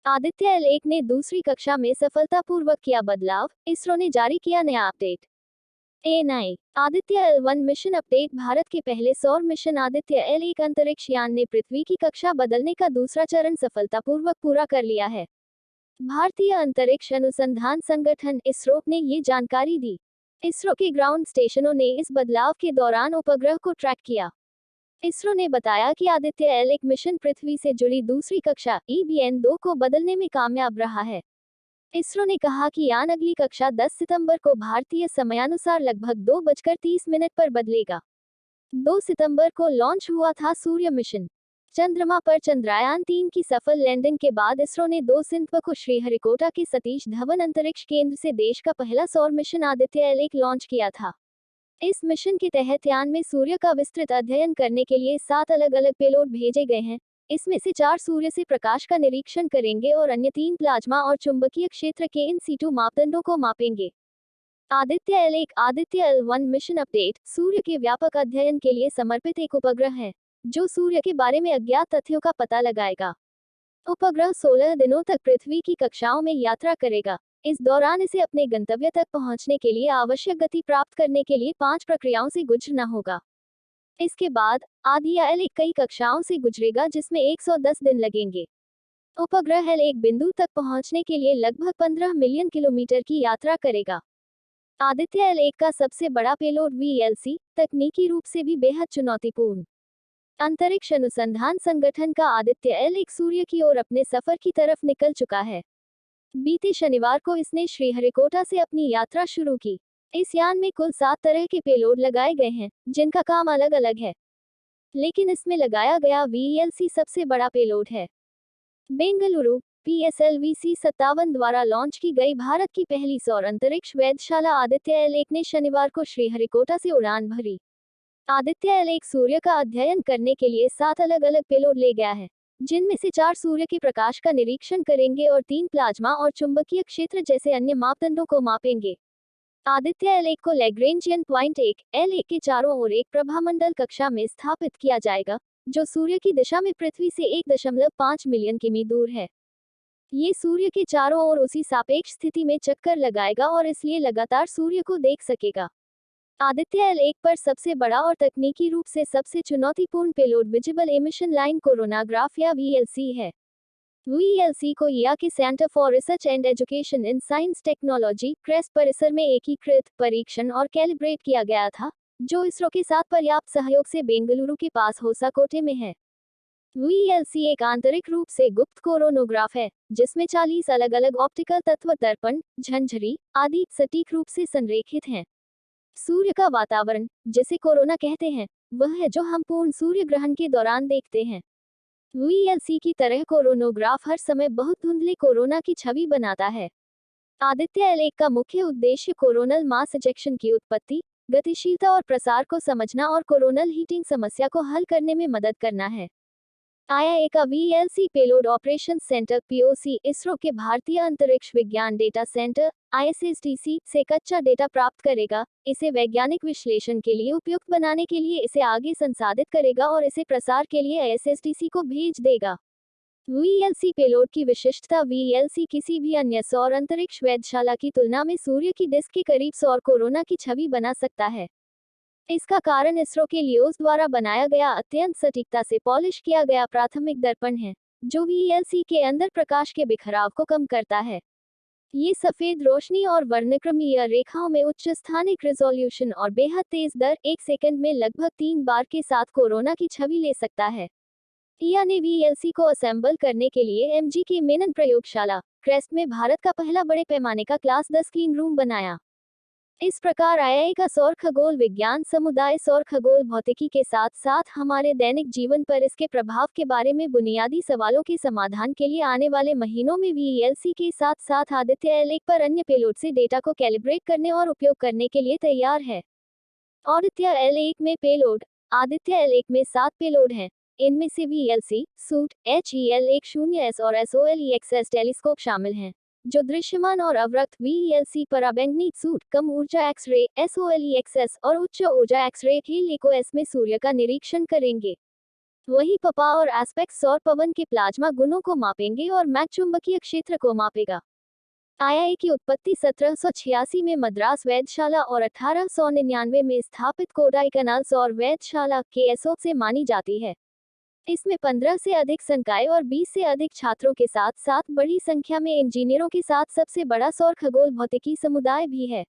Aditya L1 ने दूसरी कक्षा में सफलतापूर्वक किया बदलाव, इसरो ने जारी किया नया update. A9 Aditya L one mission update. Bharat के पहले सौर मिशन आदित्य एल1 अंतरिक्ष यान ने पृथ्वी की कक्षा बदलने का दूसरा चरण सफलतापूर्वक पूरा कर लिया है। भारतीय अंतरिक्ष अनुसंधान संगठन इसरो ने ये जानकारी दी। इसरो के ग्राउंड स्टेशनों ने इस बदलाव के दौरान उपग्रह को ट्रैक किया। इसरो ने बताया कि आदित्य एल1 मिशन पृथ्वी से जुड़ी दूसरी कक्षा EBN-2 को बदलने में कामयाब रहा है। इसरो ने कहा कि यान अगली कक्षा 10 सितंबर को भारतीय समयानुसार लगभग 2:30 पर बदलेगा। 2 सितंबर को लॉन्च हुआ था सूर्य मिशन। चंद्रमा पर चंद्रयान-3 की सफल लैंडिंग के बाद इसरो ने 2 सितंबर को श्रीहरिकोटा के सतीश धवन अंतरिक्ष केंद्र से देश का पहला सौर मिशन आदित्य एल1 लॉन्च किया था। इस मिशन के तहत यान में सूर्य का विस्तृत अध्ययन करने के लिए 7 अलग-अलग पेलोड भेजे गए हैं। इसमें से 4 सूर्य से प्रकाश का निरीक्षण करेंगे और अन्य 3 प्लाज्मा और चुंबकीय क्षेत्र के इन सीटू मापदंडों को मापेंगे। Aditya L one Aditya L one mission update सूर्य के व्यापक अध्ययन के लिए समर्पित एक उपग्रह है, जो सूर्य के बारे में अज्ञात तथ्यों का पता लगाएगा। उपग्रह 16 दिनों तक पृथ्वी की कक्षाओं में यात्रा करेगा। इस दौरान इसे अपने गंतव्य तक पहुंचने के लिए आवश्यक गति प्राप्त करने के लिए 5 प्रक्रियाओं से गुजरना होगा। इसके बाद आदित्य एल1 कई कक्षाओं से गुजरेगा, जिसमें 110 दिन लगेंगे। उपग्रह एल1 बिंदु तक पहुंचने के लिए लगभग 15 मिलियन किलोमीटर की यात्रा करेगा। आदित्य एल1 का सबसे बड़ा पेलोड VLC तकनीकी रूप से भी बेहद चुनौतीपूर्ण। अंतरिक्ष अनुसंधान संगठन का आदित्य एल1 सूर्य की ओर अपने सफर की तरफ निकल चुका है। बीते शनिवार को इसने श्रीहरिकोटा से अपनी यात्रा शुरू की। इस यान में कुल 7 तरह के पेलोड लगाए गए हैं, जिनका काम अलग अलग है, लेकिन इसमें लगाया गया VLC सबसे बड़ा पेलोड है। बेंगलुरु PSLV-C57 द्वारा लॉन्च की गई भारत की पहली सौर अंतरिक्ष वेधशाला आदित्य एल1 ने शनिवार को श्रीहरिकोटा से उड़ान भरी। आदित्य एल1 सूर्य का अध्ययन करने के लिए 7 अलग अलग पेलोड ले गया है, जिनमें से 4 सूर्य के प्रकाश का निरीक्षण करेंगे और 3 प्लाज्मा और चुंबकीय क्षेत्र जैसे अन्य मापदंडों को मापेंगे। आदित्य एल1 को लैग्रेंजियन पॉइंट 1 L1 के चारों ओर एक प्रभामंडल कक्षा में स्थापित किया जाएगा, जो सूर्य की दिशा में पृथ्वी से 1.5 मिलियन किमी दूर है। ये सूर्य के चारों ओर उसी सापेक्ष स्थिति में चक्कर लगाएगा और इसलिए लगातार सूर्य को देख सकेगा। आदित्य एल1 पर सबसे बड़ा और तकनीकी रूप से सबसे चुनौतीपूर्ण payload visible emission line coronagraph या VLC है। VLC को IA के centre for research and education in science technology crest परिसर में एकीकृत, परीक्षण और कैलिब्रेट किया गया था, जो इसरो के साथ पर्याप्त सहयोग से बेंगलुरु के पास होसाकोटे में है। VLC एक आंतरिक रूप से गुप्त कोरोनोग्राफ है, जिसमें 40 अलग अलग ऑप्टिकल तत्व, दर्पण, झंझरी आदि सटीक रूप से संरेखित हैं। सूर्य का वातावरण, जिसे कोरोना कहते हैं, वह है जो हम पूर्ण सूर्य ग्रहण के दौरान देखते हैं। VLC की तरह कोरोनोग्राफ हर समय बहुत धुंधले कोरोना की छवि बनाता है। आदित्य एल1 का मुख्य उद्देश्य कोरोनल मास इजेक्शन की उत्पत्ति, गतिशीलता और प्रसार को समझना और कोरोनल हीटिंग समस्या को हल करने में मदद करना है। IA का VLC payload operation centre POC ISRO के भारतीय अंतरिक्ष विज्ञान डेटा सेंटर ISSDC से कच्चा डेटा प्राप्त करेगा, इसे वैज्ञानिक विश्लेषण के लिए उपयुक्त बनाने के लिए इसे आगे संसाधित करेगा और इसे प्रसार के लिए ISSDC को भेज देगा। VLC पेलोड की विशिष्टता VLC किसी भी अन्य सौर अंतरिक्ष वेधशाला की तुलना में सूर्य की डिस्क के करीब सौर कोरोना की छवि बना सकता है। इसका कारण इसरो के लियोस द्वारा बनाया गया अत्यंत सटीकता से पॉलिश किया गया प्राथमिक दर्पण है, जो VLC के अंदर प्रकाश के बिखराव को कम करता है। ये सफेद रोशनी और वर्णक्रमीय रेखाओं में उच्च स्थानिक रिजोल्यूशन और बेहद तेज दर 1 सेकंड में लगभग 3 बार के साथ कोरोना की छवि ले सकता है। IA ने VLC को असेंबल करने के लिए MG के मेनन प्रयोगशाला क्रेस्ट में भारत का पहला बड़े पैमाने का क्लास 10 क्लीन रूम बनाया। इस प्रकार IA का सौर खगोल विज्ञान समुदाय सौर खगोल भौतिकी के साथ साथ हमारे दैनिक जीवन पर इसके प्रभाव के बारे में बुनियादी सवालों के समाधान के लिए आने वाले महीनों में VLC के साथ साथ आदित्य एल1 पर अन्य पेलोड से डेटा को कैलिब्रेट करने और उपयोग करने के लिए तैयार है। आदित्य एल1 में पेलोड। आदित्य एल1 में 7 पेलोड हैं। इनमें से VLC, सूट, HEL10S और SOLEXS टेलीस्कोप शामिल हैं, जो दृश्यमान और अवरक्त VLC पराबैंगनी सूट, कम ऊर्जा एक्स-रे SOLEXS और उच्च ऊर्जा एक्स-रे HELIOS में सूर्य का निरीक्षण करेंगे। वही पपा और एस्पेक्ट सौर पवन के प्लाज्मा गुणों को मापेंगे और मैक चुंबकीय क्षेत्र को मापेगा। आईआई की उत्पत्ति 1786 में मद्रास वेधशाला और 1899 में स्थापित कोडाईकनाल सौर वेधशाला KSO से मानी जाती है। इसमें 15 से अधिक संकाय और 20 से अधिक छात्रों के साथ साथ बड़ी संख्या में इंजीनियरों के साथ सबसे बड़ा सौर खगोल भौतिकी समुदाय भी है।